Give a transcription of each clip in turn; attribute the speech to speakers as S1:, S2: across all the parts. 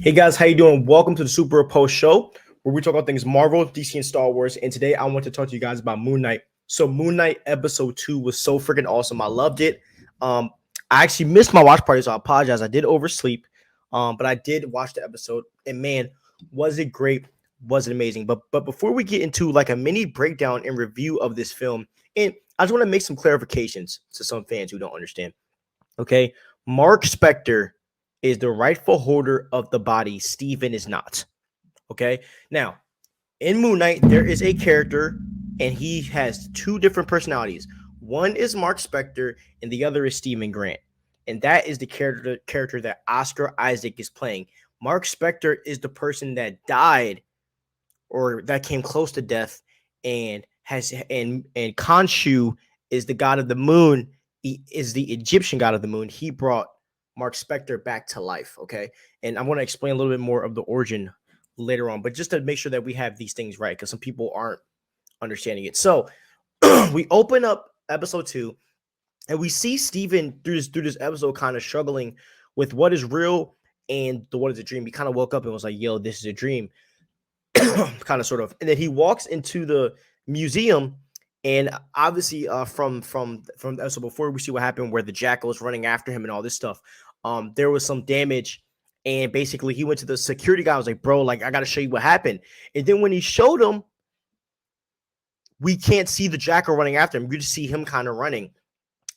S1: Hey guys, how you doing? Welcome to the Super Post Show, where we talk about things Marvel, DC, and Star Wars. And today I want to talk to you guys about Moon Knight. So Moon Knight episode 2 was so freaking awesome. I loved it. Um, I actually missed my watch party, so I apologize. I did oversleep, but I did watch the episode, and man, was it great? Was it amazing? But before we get into like a mini breakdown and review of this film, and I just want to make some clarifications to some fans who don't understand. Okay, Mark Spector is the rightful holder of the body. Steven is not. Okay, now in Moon Knight, there is a character, and he has two different personalities. One is Mark Spector, and the other is Stephen Grant, and that is the character that Oscar Isaac is playing. Mark Spector is the person that died or that came close to death, and Khonshu is the god of the moon. He is the Egyptian god of the moon. He brought Mark Spector back to life. Okay, and I'm going to explain a little bit more of the origin later on, but just to make sure that we have these things right, because some people aren't understanding it. So we open up episode 2, and we see Steven through this episode kind of struggling with what is real and the what is a dream. He kind of woke up and was like, "Yo, this is a dream." Kind of sort of, and then he walks into the museum, and obviously from the episode before, we see what happened where the jackal is running after him and all this stuff. There was some damage, and basically he went to the security guy. I was like, bro, like, I gotta show you what happened. And then when he showed him, we can't see the jackal running after him. We just see him kind of running.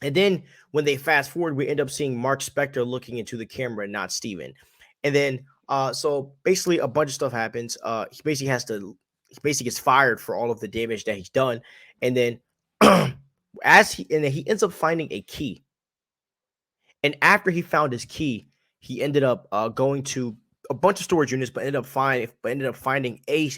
S1: And then when they fast forward, we end up seeing Mark Spector looking into the camera, not Steven. And then so basically a bunch of stuff happens. He basically gets fired for all of the damage that he's done. And then he ends up finding a key. And after he found his key, he ended up going to a bunch of storage units, but ended up finding a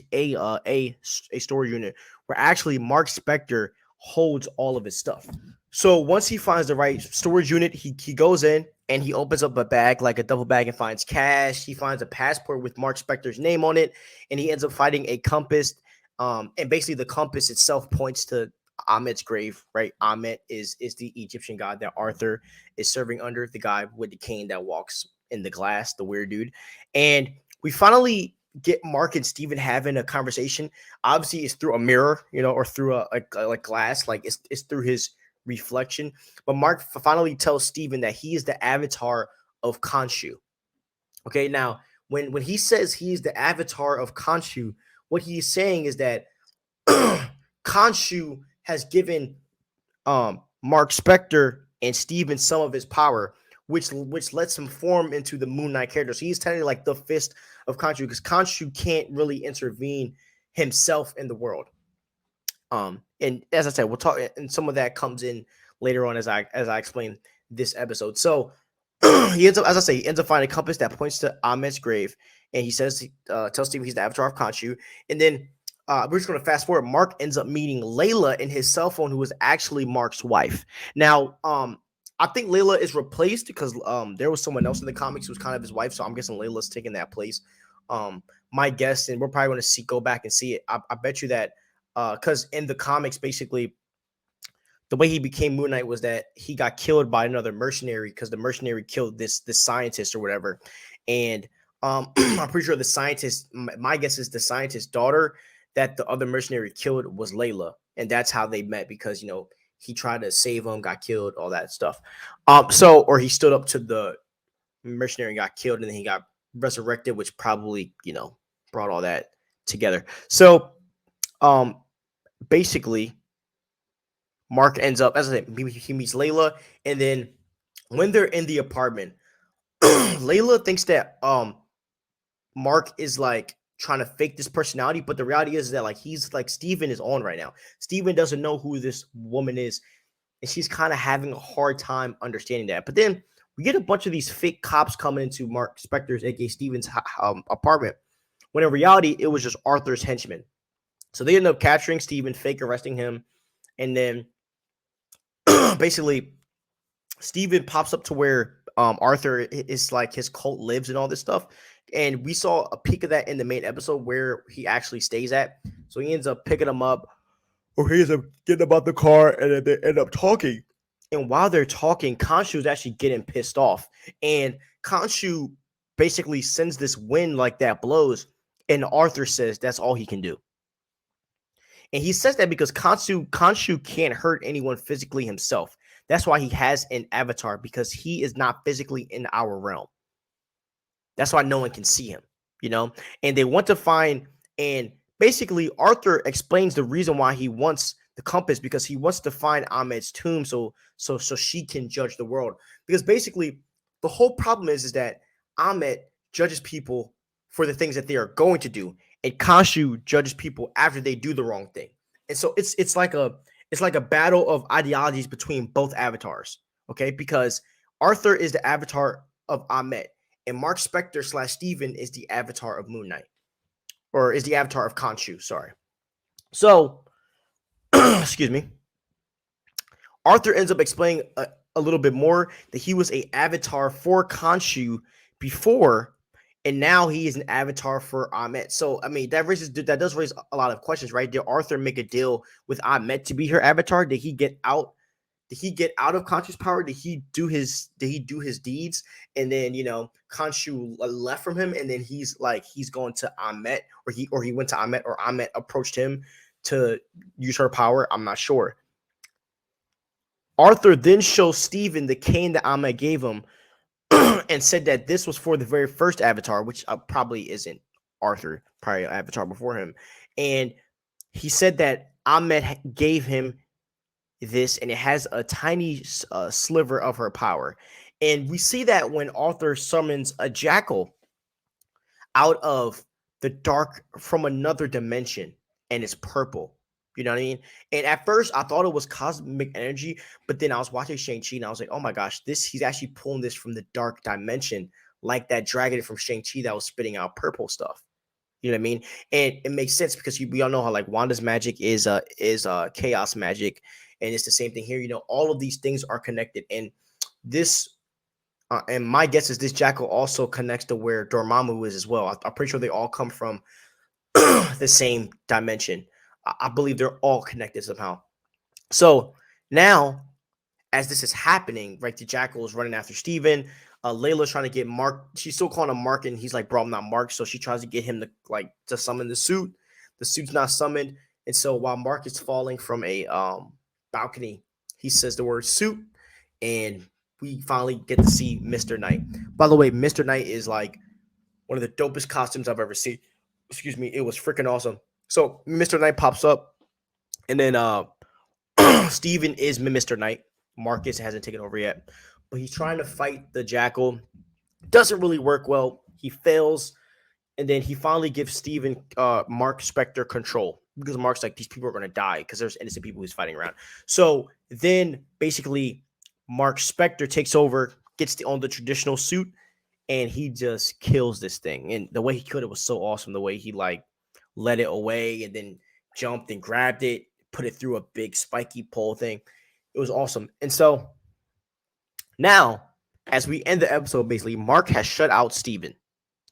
S1: storage unit where actually Mark Spector holds all of his stuff. So once he finds the right storage unit, he goes in and he opens up a bag, like a duffel bag, and finds cash. He finds a passport with Mark Spector's name on it, and he ends up finding a compass. And basically the compass itself points to Amit's grave, right? Amit is the Egyptian god that Arthur is serving under, the guy with the cane that walks in the glass, the weird dude. And we finally get Mark and Steven having a conversation. Obviously, it's through a mirror, or through a glass, like it's through his reflection. But Mark finally tells Steven that he is the avatar of Khonshu. Okay, now when he says he's the avatar of Khonshu, what he's saying is that Khonshu has given Mark Spector and Steven some of his power, which lets him form into the Moon Knight character. So he's technically like the fist of Khonshu, because Khonshu can't really intervene himself in the world. And as I said, we'll talk, and some of that comes in later on as I explain this episode. So he ends up finding a compass that points to Ahmed's grave, and he says tells Steven he's the avatar of Khonshu. And then we're just going to fast forward. Mark ends up meeting Layla in his cell phone, who was actually Mark's wife. Now, I think Layla is replaced because there was someone else in the comics who was kind of his wife, so I'm guessing Layla's taking that place. My guess, and we're probably going to go back and see it. I bet you that because in the comics, basically, the way he became Moon Knight was that he got killed by another mercenary because the mercenary killed this scientist or whatever. And I'm pretty sure the scientist, my guess is the scientist's daughter that the other mercenary killed was Layla. And that's how they met, because, he tried to save him, got killed, all that stuff. Or he stood up to the mercenary and got killed, and then he got resurrected, which probably, brought all that together. So basically, Mark ends up, as I said, he meets Layla, and then when they're in the apartment, Layla thinks that Mark is like trying to fake this personality, but the reality is that like he's like Steven is on right now. Steven doesn't know who this woman is, and she's kind of having a hard time understanding that. But then we get a bunch of these fake cops coming into Mark Spector's, aka Steven's apartment, when in reality it was just Arthur's henchmen. So they end up capturing Steven, fake arresting him, and then basically Steven pops up to where Arthur is like his cult lives and all this stuff. And we saw a peek of that in the main episode where he actually stays at. So he ends up picking him up, or he ends up getting about the car, and then they end up talking. And while they're talking, Khonshu is actually getting pissed off. And Khonshu basically sends this wind like that blows, and Arthur says that's all he can do. And he says that because Khonshu can't hurt anyone physically himself. That's why he has an avatar, because he is not physically in our realm. That's why no one can see him, you know? And they want to find, and basically Arthur explains the reason why he wants the compass, because he wants to find Ahmed's tomb so she can judge the world. Because basically the whole problem is that Ahmed judges people for the things that they are going to do, and Khonshu judges people after they do the wrong thing. And so it's like a battle of ideologies between both avatars, okay? Because Arthur is the avatar of Ahmed, and Mark Spector / Steven is the avatar of Moon Knight, or is the avatar of Khonshu. Sorry. So, excuse me. Arthur ends up explaining a little bit more that he was a avatar for Khonshu before, and now he is an avatar for Ahmed. So, I mean, that does raise a lot of questions, right? Did Arthur make a deal with Ahmed to be her avatar? Did he get out? Did he get out of Khonshu's power? Did he do his deeds? And then, Khonshu left from him, and then he's going to Ahmed, or he went to Ahmed, or Ahmed approached him to use her power. I'm not sure. Arthur then shows Steven the cane that Ahmed gave him and said that this was for the very first avatar, which probably isn't Arthur, probably an avatar before him. And he said that Ahmed gave him this, and it has a tiny sliver of her power. And we see that when Arthur summons a jackal out of the dark from another dimension, and it's purple. You know what I mean? And at first I thought it was cosmic energy, but then I was watching Shang-Chi and I was like, oh my gosh, he's actually pulling this from the dark dimension, like that dragon from Shang-Chi that was spitting out purple stuff. You know what I mean? And it makes sense because we all know how like Wanda's magic is chaos magic, and it's the same thing here. All of these things are connected, and this and my guess is this jackal also connects to where Dormammu is as well. I'm pretty sure they all come from the same dimension. I believe they're all connected somehow. So now, as this is happening, right, the jackal is running after Steven. Layla's trying to get Mark. She's still calling him Mark, and he's like, bro, I'm not Mark. So she tries to get him to summon the suit. The suit's not summoned. And so while Mark is falling from a balcony, he says the word suit, and we finally get to see Mr. Knight. By the way, Mr. Knight is like one of the dopest costumes I've ever seen. Excuse me. It was freaking awesome. So Mr. Knight pops up, and then Steven is Mr. Knight. Marcus hasn't taken over yet, but he's trying to fight the jackal. Doesn't really work well. He fails, and then he finally gives Steven Mark Spector control, because Mark's like, these people are going to die because there's innocent people he's fighting around. So then basically Mark Spector takes over, gets on the traditional suit, and he just kills this thing. And the way he killed it was so awesome. The way he let it away and then jumped and grabbed it, put it through a big spiky pole thing. It was awesome. And so now, as we end the episode, basically, Mark has shut out Steven.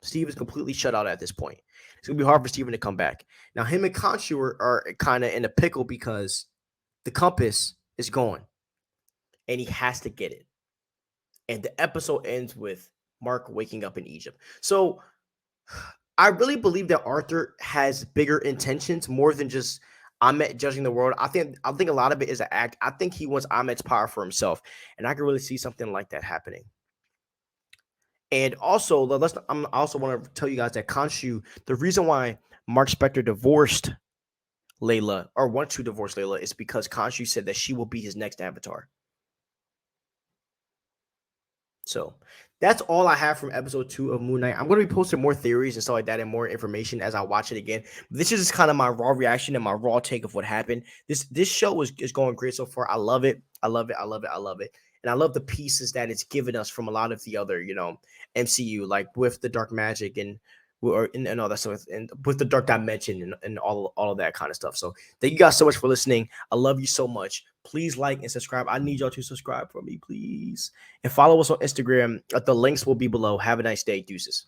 S1: Steven's completely shut out at this point. It's going to be hard for Steven to come back. Now, him and Khonshu are kind of in a pickle because the compass is gone, and he has to get it. And the episode ends with Mark waking up in Egypt. So I really believe that Arthur has bigger intentions, more than just Ahmed judging the world. I think a lot of it is an act. I think he wants Ahmed's power for himself, and I can really see something like that happening. And also, I also want to tell you guys that Khonshu, the reason why Mark Spector divorced Layla, or wants to divorce Layla, is because Khonshu said that she will be his next avatar. So that's all I have from episode 2 of Moon Knight. I'm going to be posting more theories and stuff like that and more information as I watch it again. This is just kind of my raw reaction and my raw take of what happened. This show is going great so far. I love it. I love it. I love it. I love it. And I love the pieces that it's given us from a lot of the other, MCU, like with the dark magic and all that stuff, and with the dark dimension and all of that kind of stuff. So thank you guys so much for listening. I love you so much. Please like and subscribe. I need y'all to subscribe for me, please. And follow us on Instagram. The links will be below. Have a nice day. Deuces.